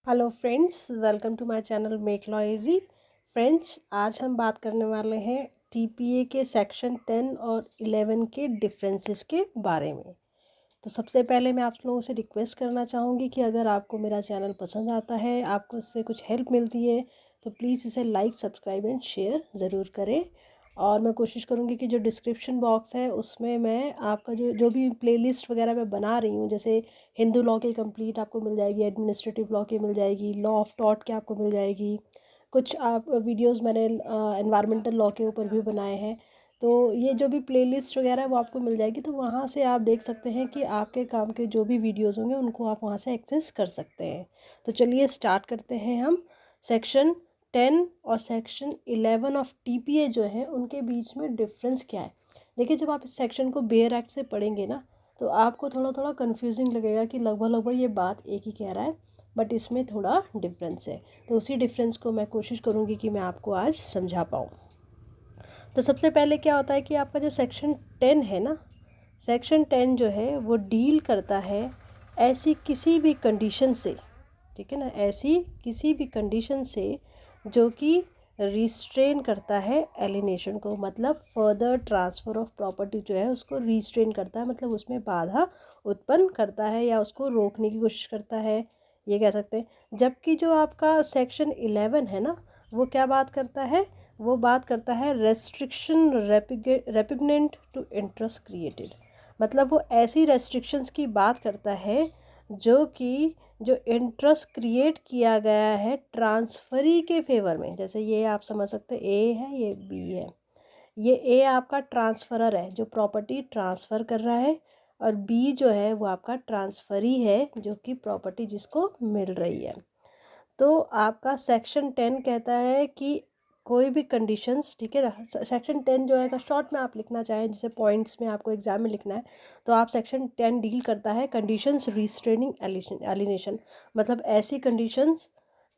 Hello friends, welcome to my channel make law easy. Friends, आज हम बात करने वाले हैं टीपीए के सेक्शन 10 और 11 के डिफरेंसेस के बारे में। तो सबसे पहले मैं आप लोगों से रिक्वेस्ट करना चाहूँगी कि अगर आपको मेरा चैनल पसंद आता है, आपको इससे कुछ हेल्प मिलती है, तो प्लीज़ इसे लाइक, सब्सक्राइब एंड शेयर ज़रूर करें। और मैं कोशिश करूँगी कि जो डिस्क्रिप्शन बॉक्स है उसमें मैं आपका जो जो भी प्लेलिस्ट वगैरह मैं बना रही हूँ, जैसे हिंदू लॉ की कंप्लीट आपको मिल जाएगी, एडमिनिस्ट्रेटिव लॉ की मिल जाएगी, लॉ ऑफ टॉट के आपको मिल जाएगी, कुछ आप वीडियोस मैंने एनवायरमेंटल लॉ के ऊपर भी बनाए हैं। तो ये जो भी प्लेलिस्ट वगैरह है वो आपको मिल जाएगी, तो वहाँ से आप देख सकते हैं कि आपके काम के जो भी वीडियोस होंगे उनको आप वहाँ से एक्सेस कर सकते हैं। तो चलिए स्टार्ट करते हैं हम। सेक्शन 10 और सेक्शन 11 ऑफ टीपीए जो है उनके बीच में डिफरेंस क्या है। देखिए, जब आप इस सेक्शन को बेयर एक्ट से पढ़ेंगे ना, तो आपको थोड़ा थोड़ा कन्फ्यूजिंग लगेगा कि लगभग लगभग ये बात एक ही कह रहा है, बट इसमें थोड़ा डिफरेंस है। तो उसी डिफरेंस को मैं कोशिश करूँगी कि मैं आपको आज समझा पाऊँ। तो सबसे पहले क्या होता है कि आपका जो सेक्शन 10 है ना, सेक्शन 10 जो है वो डील करता है ऐसी किसी भी कंडीशन से, ठीक है ना, ऐसी किसी भी कंडीशन से जो कि रिस्ट्रेन करता है एलिनेशन को, मतलब फर्दर ट्रांसफ़र ऑफ प्रॉपर्टी जो है उसको रिस्ट्रेन करता है, मतलब उसमें बाधा उत्पन्न करता है या उसको रोकने की कोशिश करता है, ये कह सकते हैं। जबकि जो आपका सेक्शन 11 है ना, वो क्या बात करता है, वो बात करता है रेस्ट्रिक्शन रेपिग्नेंट टू इंटरेस्ट क्रिएटेड, मतलब वो ऐसी रेस्ट्रिक्शंस की बात करता है जो कि जो इंटरेस्ट क्रिएट किया गया है ट्रांसफरी के फेवर में। जैसे ये आप समझ सकते हैं, ए है, ये बी है। ये ए आपका ट्रांसफरर है जो प्रॉपर्टी ट्रांसफ़र कर रहा है, और बी जो है वो आपका ट्रांसफरी है जो कि प्रॉपर्टी जिसको मिल रही है। तो आपका सेक्शन 10 कहता है कि कोई भी कंडीशंस, ठीक है ना, सेक्शन 10 जो है का शॉर्ट में आप लिखना चाहें, जैसे पॉइंट्स में आपको एग्जाम में लिखना है, तो आप सेक्शन 10 डील करता है कंडीशंस रिस्ट्रेनिंग एलिनेशन, मतलब ऐसी कंडीशंस,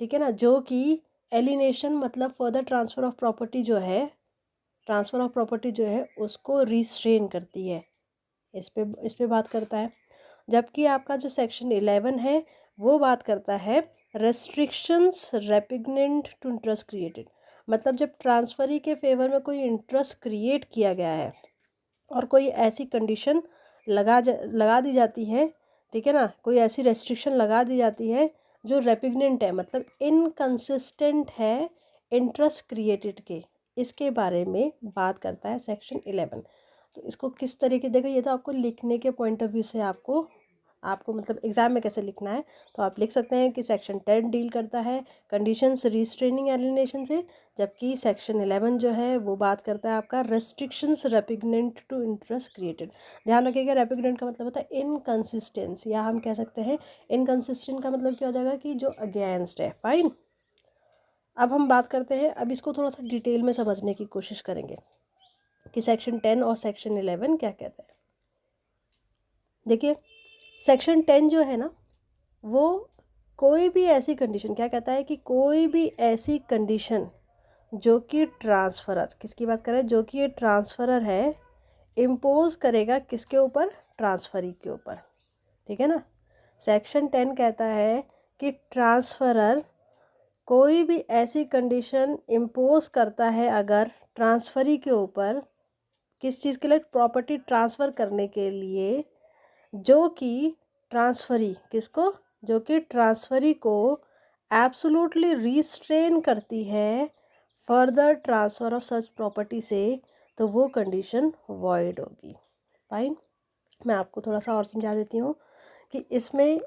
ठीक है ना, जो कि एलिनेशन मतलब फर्दर ट्रांसफ़र ऑफ प्रॉपर्टी जो है, ट्रांसफ़र ऑफ प्रॉपर्टी जो है उसको रिस्ट्रेन करती है, इस पे बात करता है। जबकि आपका जो सेक्शन 11 है वो बात करता है रेस्ट्रिक्शंस रेपिग्नेंट टू इंटरेस्ट क्रिएटेड, मतलब जब ट्रांसफरी के फेवर में कोई इंटरेस्ट क्रिएट किया गया है और कोई ऐसी कंडीशन लगा दी जाती है, ठीक है ना, कोई ऐसी रेस्ट्रिक्शन लगा दी जाती है जो रेपिग्नेंट है, मतलब इनकंसिस्टेंट है इंटरेस्ट क्रिएटेड के, इसके बारे में बात करता है सेक्शन 11। तो इसको किस तरीके, देखो ये तो आपको लिखने के पॉइंट ऑफ व्यू से आपको आपको मतलब एग्ज़ाम में कैसे लिखना है, तो आप लिख सकते हैं कि सेक्शन 10 डील करता है कंडीशंस रिस्ट्रेनिंग एलिनेशन से, जबकि सेक्शन 11 जो है वो बात करता है आपका रेस्ट्रिक्शंस रेपिग्नेंट टू इंटरेस्ट क्रिएटेड। ध्यान रखिएगा, रेपिग्नेंट का मतलब होता है इनकंसिस्टेंस, या हम कह सकते हैं इनकंसिस्टेंट का मतलब क्या हो जाएगा कि जो अगेंस्ट है। फाइन, अब हम बात करते हैं, अब इसको थोड़ा सा डिटेल में समझने की कोशिश करेंगे कि सेक्शन 10 और सेक्शन 11 क्या कहते हैं। देखिए, सेक्शन 10 जो है ना, वो कोई भी ऐसी कंडीशन, क्या कहता है कि कोई भी ऐसी कंडीशन जो कि ट्रांसफरर, किसकी बात कर रहे हैं, जो कि ये ट्रांसफरर है, इम्पोज करेगा किसके ऊपर, ट्रांसफरी के ऊपर, ठीक है ना। सेक्शन 10 कहता है कि ट्रांसफरर कोई भी ऐसी कंडीशन इम्पोज करता है अगर ट्रांसफरी के ऊपर, किस चीज़ के लिए, प्रॉपर्टी ट्रांसफ़र करने के लिए, जो कि ट्रांसफरी किसको, जो कि ट्रांसफरी को एब्सोल्युटली रिस्ट्रेन करती है further transfer of such property से, तो वो कंडीशन वॉइड होगी। फाइन, मैं आपको थोड़ा सा और समझा देती हूँ कि इसमें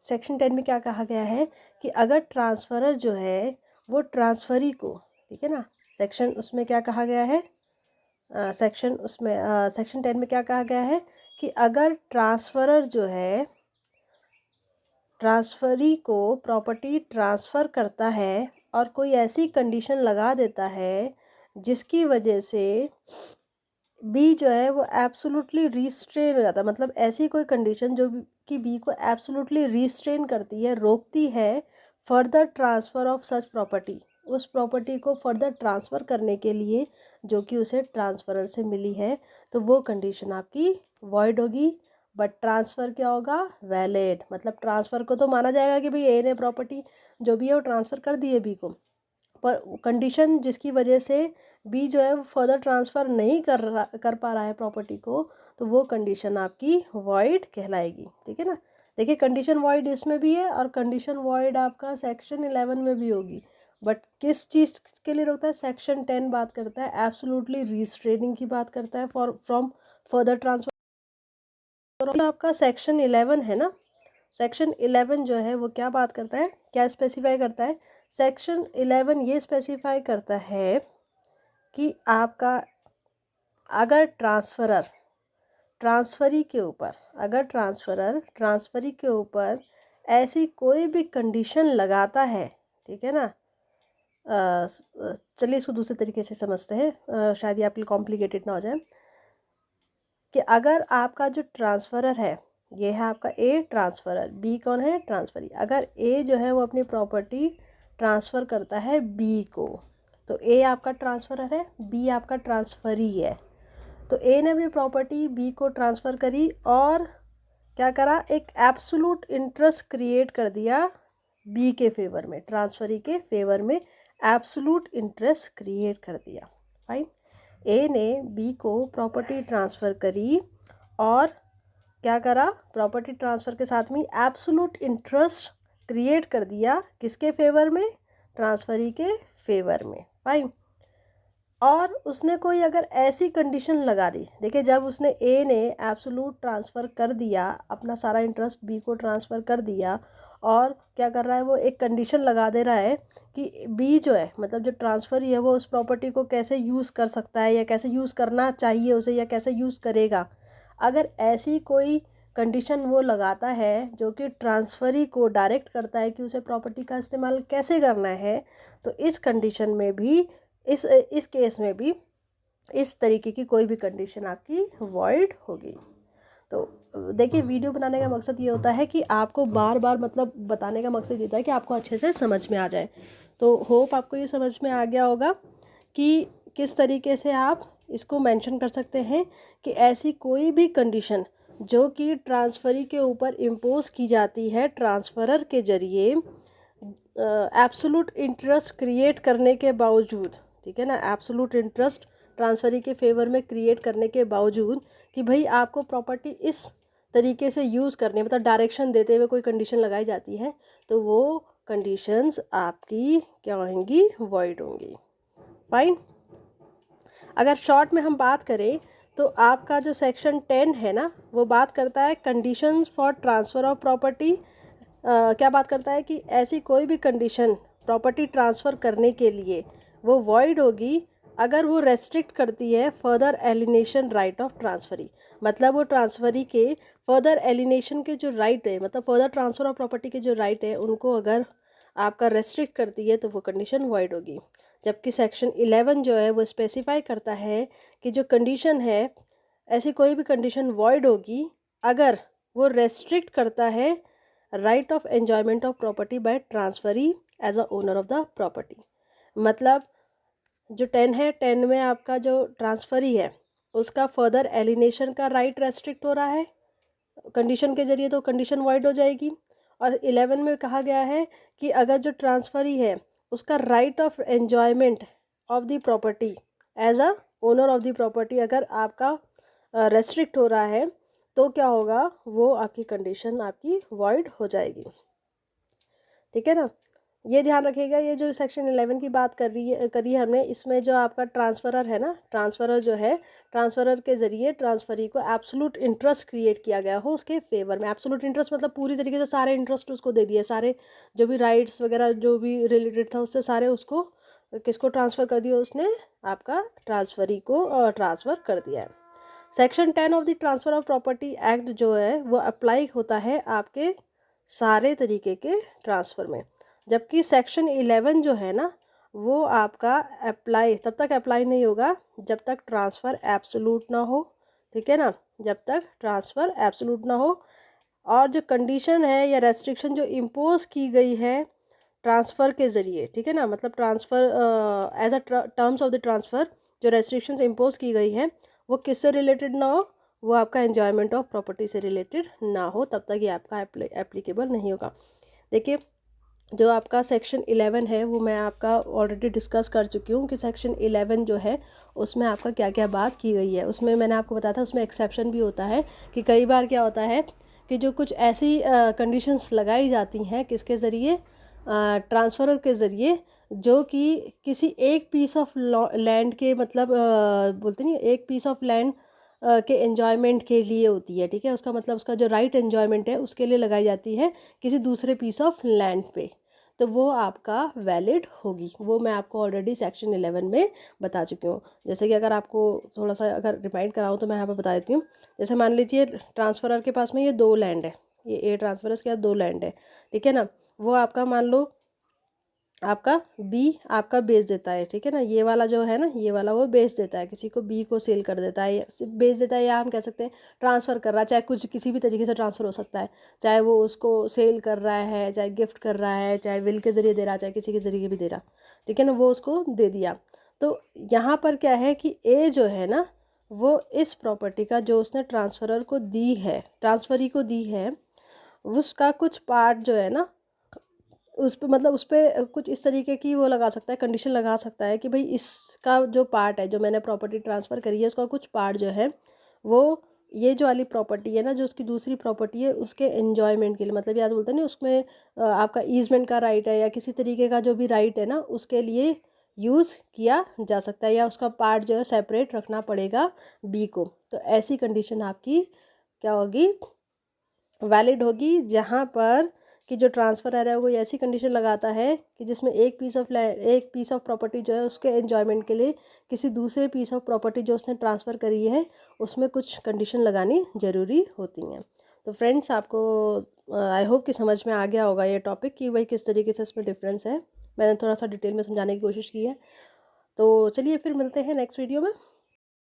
सेक्शन 10 में क्या कहा गया है कि अगर ट्रांसफरर जो है वो ट्रांसफरी को, ठीक है ना, सेक्शन उसमें क्या कहा गया है, सेक्शन 10 में क्या कहा गया है कि अगर ट्रांसफरर जो है ट्रांसफरी को प्रॉपर्टी ट्रांसफ़र करता है और कोई ऐसी कंडीशन लगा देता है जिसकी वजह से बी जो है वो एब्सोल्युटली रिस्ट्रेन हो जाता है, मतलब ऐसी कोई कंडीशन जो कि बी को एब्सोल्युटली रिस्ट्रेन करती है, रोकती है further transfer of such property, उस प्रॉपर्टी को फर्दर ट्रांसफ़र करने के लिए जो कि उसे ट्रांसफरर से मिली है, तो वो कंडीशन आपकी वॉइड होगी, बट ट्रांसफ़र क्या होगा, वैलिड। मतलब ट्रांसफ़र को तो माना जाएगा कि भाई ए ने प्रॉपर्टी जो भी है वो ट्रांसफ़र कर दी है बी को, पर कंडीशन जिसकी वजह से बी जो है वो फर्दर ट्रांसफ़र नहीं कर पा रहा है प्रॉपर्टी को, तो वो कंडीशन आपकी वॉइड कहलाएगी। ठीक है ना। देखिए कंडीशन वॉइड इसमें भी है और कंडीशन वॉइड आपका सेक्शन 11 में भी होगी, बट किस चीज़ के लिए होता है, सेक्शन 10 बात करता है एब्सोल्युटली रिस्ट्रेनिंग की बात करता है फॉर फ्रॉम फर्दर ट्रांसफर। आपका सेक्शन 11 है ना, सेक्शन 11 जो है वो क्या बात करता है, क्या स्पेसिफाई करता है, सेक्शन 11 ये स्पेसिफाई करता है कि आपका अगर ट्रांसफरी के ऊपर, अगर ट्रांसफरी के ऊपर ऐसी कोई भी कंडीशन लगाता है, ठीक है ना, चलिए इसको दूसरे तरीके से समझते हैं, शायद ये आपके लिए कॉम्प्लिकेटेड ना हो जाए, कि अगर आपका जो ट्रांसफरर है, ये है आपका ए ट्रांसफरर, बी कौन है, ट्रांसफरी। अगर ए जो है वो अपनी प्रॉपर्टी ट्रांसफ़र करता है बी को, तो ए आपका ट्रांसफरर है, बी आपका ट्रांसफरी है। तो ए ने अपनी प्रॉपर्टी बी को ट्रांसफ़र करी और क्या करा, एक एब्सोल्यूट इंटरेस्ट क्रिएट कर दिया बी के फेवर में, ट्रांसफरी के फेवर में एब्सोल्यूट इंटरेस्ट क्रिएट कर दिया। फाइन। ए ने बी को प्रॉपर्टी ट्रांसफ़र करी और क्या करा, प्रॉपर्टी ट्रांसफ़र के साथ में एब्सोल्यूट इंटरेस्ट क्रिएट कर दिया किसके फेवर में, ट्रांसफरी के फेवर में। फाइन। और उसने कोई अगर ऐसी कंडीशन लगा दी, देखिए जब उसने ए ने एब्सोल्यूट ट्रांसफ़र कर दिया, अपना सारा इंटरेस्ट बी को ट्रांसफ़र कर दिया, और क्या कर रहा है वो एक कंडीशन लगा दे रहा है कि बी जो है, मतलब जो ट्रांसफ़र है, वो उस प्रॉपर्टी को कैसे यूज़ कर सकता है या कैसे यूज़ करना चाहिए उसे या कैसे यूज़ करेगा। अगर ऐसी कोई कंडीशन वो लगाता है जो कि ट्रांसफरी को डायरेक्ट करता है कि उसे प्रॉपर्टी का इस्तेमाल कैसे करना है, तो इस कंडीशन में भी, इस केस में भी इस तरीके की कोई भी कंडीशन आपकी वॉइड होगी। तो देखिए वीडियो बनाने का मकसद ये होता है कि आपको बार बार, मतलब बताने का मकसद ये होता है कि आपको अच्छे से समझ में आ जाए। तो होप आपको ये समझ में आ गया होगा कि किस तरीके से आप इसको मेंशन कर सकते हैं कि ऐसी कोई भी कंडीशन जो कि ट्रांसफरी के ऊपर इम्पोज की जाती है ट्रांसफरर के ज़रिए, एब्सोल्यूट इंटरेस्ट क्रिएट करने के बावजूद, ठीक है ना, एब्सोल्यूट इंटरेस्ट ट्रांसफरी के फेवर में क्रिएट करने के बावजूद कि भाई आपको प्रॉपर्टी इस तरीके से यूज़ करनी है, मतलब डायरेक्शन देते हुए कोई कंडीशन लगाई जाती है, तो वो कंडीशंस आपकी क्या होंगी, वॉइड होंगी। फाइन। अगर शॉर्ट में हम बात करें तो आपका जो सेक्शन 10 है ना, वो बात करता है conditions for transfer of property. क्या बात करता है कि ऐसी कोई भी कंडीशन प्रॉपर्टी ट्रांसफ़र करने के लिए वो वॉइड होगी अगर वो रेस्ट्रिक्ट करती है further alienation right of transferee. मतलब वो ट्रांसफरी के फर्दर एलिनेशन के जो राइट है, मतलब फर्दर ट्रांसफ़र ऑफ प्रॉपर्टी के जो राइट है, उनको अगर आपका रेस्ट्रिक्ट करती है तो वो कंडीशन वॉइड होगी। जबकि सेक्शन 11 जो है वो स्पेसिफाई करता है कि जो कंडीशन है, ऐसी कोई भी कंडीशन वॉइड होगी अगर वो रेस्ट्रिक्ट करता है right of enjoyment of property by transferee as a owner of the property. मतलब जो 10 है, 10 में आपका जो ट्रांसफरी है उसका फर्दर एलिनेशन का राइट रेस्ट्रिक्ट हो रहा है कंडीशन के ज़रिए, तो कंडीशन वॉइड हो जाएगी। और 11 में कहा गया है कि अगर जो ट्रांसफरी है उसका right of enjoyment of the property as a owner of the property अगर आपका रेस्ट्रिक्ट हो रहा है, तो क्या होगा, वो आपकी कंडीशन आपकी वॉइड हो जाएगी। ठीक है ना। ये ध्यान रखिएगा, ये जो सेक्शन 11 की बात करी है हमने, इसमें जो आपका ट्रांसफरर है ना, ट्रांसफरर जो है, ट्रांसफरर के ज़रिए ट्रांसफरी को एब्सोल्यूट इंटरेस्ट क्रिएट किया गया हो उसके फेवर में। एब्सोल्यूट इंटरेस्ट मतलब पूरी तरीके से सारे इंटरेस्ट उसको दे दिए, सारे जो भी राइट्स वगैरह जो भी रिलेटेड था उससे सारे उसको किसको ट्रांसफ़र कर दिया, उसने आपका ट्रांसफरी को ट्रांसफ़र कर दिया है। Section 10 of the transfer of property act जो है वो अप्लाई होता है आपके सारे तरीके के ट्रांसफ़र में, जबकि सेक्शन 11 जो है ना वो आपका अप्लाई तब तक अप्लाई नहीं होगा जब तक ट्रांसफ़र एब्सोल्यूट ना हो। ठीक है ना, जब तक ट्रांसफ़र एब्सोल्यूट ना हो। और जो कंडीशन है या रेस्ट्रिक्शन जो इम्पोज की गई है ट्रांसफ़र के ज़रिए, ठीक है ना, मतलब transfer as a terms of the transfer जो रेस्ट्रिक्शंस इम्पोज की गई है वो किससे रिलेटेड ना हो, वो आपका एन्जॉयमेंट ऑफ प्रॉपर्टी से रिलेटेड ना हो, तब तक ये आपका एप्लीकेबल नहीं होगा। देखिए, जो आपका सेक्शन 11 है वो मैं आपका ऑलरेडी डिस्कस कर चुकी हूँ कि सेक्शन 11 जो है उसमें आपका क्या क्या बात की गई है। उसमें मैंने आपको बताया था उसमें एक्सेप्शन भी होता है कि कई बार क्या होता है कि जो कुछ ऐसी कंडीशंस लगाई जाती हैं किसके ज़रिए, ट्रांसफ़र के ज़रिए, जो कि किसी एक पीस ऑफ लैंड के मतलब बोलते नहीं, एक पीस ऑफ लैंड के एन्जॉयमेंट के लिए होती है, ठीक है। उसका मतलब उसका जो राइट एन्जॉयमेंट है उसके लिए लगाई जाती है किसी दूसरे पीस ऑफ लैंड पे, तो वो आपका वैलिड होगी। वो मैं आपको ऑलरेडी सेक्शन 11 में बता चुकी हूँ। जैसे कि अगर आपको थोड़ा सा अगर रिमाइंड कराऊँ तो मैं यहाँ पर बता देती हूँ। जैसे मान लीजिए ट्रांसफरर के पास में ये 2 लैंड है, ये ए ट्रांसफरर्स के पास 2 लैंड है, ठीक है ना। वो आपका मान लो आपका बी आपका बेच देता है, ठीक है ना। ये वाला जो है ना, ये वाला वो बेच देता है, किसी को बी को सेल कर देता है या बेच देता है, या हम कह सकते हैं ट्रांसफ़र कर रहा है, चाहे कुछ किसी भी तरीके से ट्रांसफ़र हो सकता है, चाहे वो उसको सेल कर रहा है, चाहे गिफ्ट कर रहा है, चाहे विल के ज़रिए दे रहा है, चाहे किसी के ज़रिए भी दे रहा, ठीक है ना। वो उसको दे दिया। तो यहाँ पर क्या है कि ए जो है ना, वो इस प्रॉपर्टी का जो उसने ट्रांसफरर को दी है, ट्रांसफरी को दी है, उसका कुछ पार्ट जो है ना, उस पे मतलब उस पर कुछ इस तरीके की वो लगा सकता है, कंडीशन लगा सकता है कि भाई इसका जो पार्ट है, जो मैंने प्रॉपर्टी ट्रांसफ़र करी है, उसका कुछ पार्ट जो है वो ये जो वाली प्रॉपर्टी है ना, जो उसकी दूसरी प्रॉपर्टी है उसके एन्जॉयमेंट के लिए, मतलब याद बोलते हैं ना उसमें आपका ईजमेंट का राइट है या किसी तरीके का जो भी राइट है ना, उसके लिए यूज़ किया जा सकता है, या उसका पार्ट जो है सेपरेट रखना पड़ेगा बी को। तो ऐसी कंडीशन आपकी क्या होगी, वैलिड होगी, जहाँ पर कि जो ट्रांसफ़र है वो कोई ऐसी कंडीशन लगाता है कि जिसमें एक पीस ऑफ प्रॉपर्टी जो है उसके एन्जॉयमेंट के लिए किसी दूसरे पीस ऑफ प्रॉपर्टी जो उसने ट्रांसफ़र करी है उसमें कुछ कंडीशन लगानी ज़रूरी होती हैं। तो फ्रेंड्स, आपको आई होप कि समझ में आ गया होगा ये टॉपिक कि भाई किस तरीके से इसमें डिफरेंस है। मैंने थोड़ा सा डिटेल में समझाने की कोशिश की है। तो चलिए फिर मिलते हैं नेक्स्ट वीडियो में।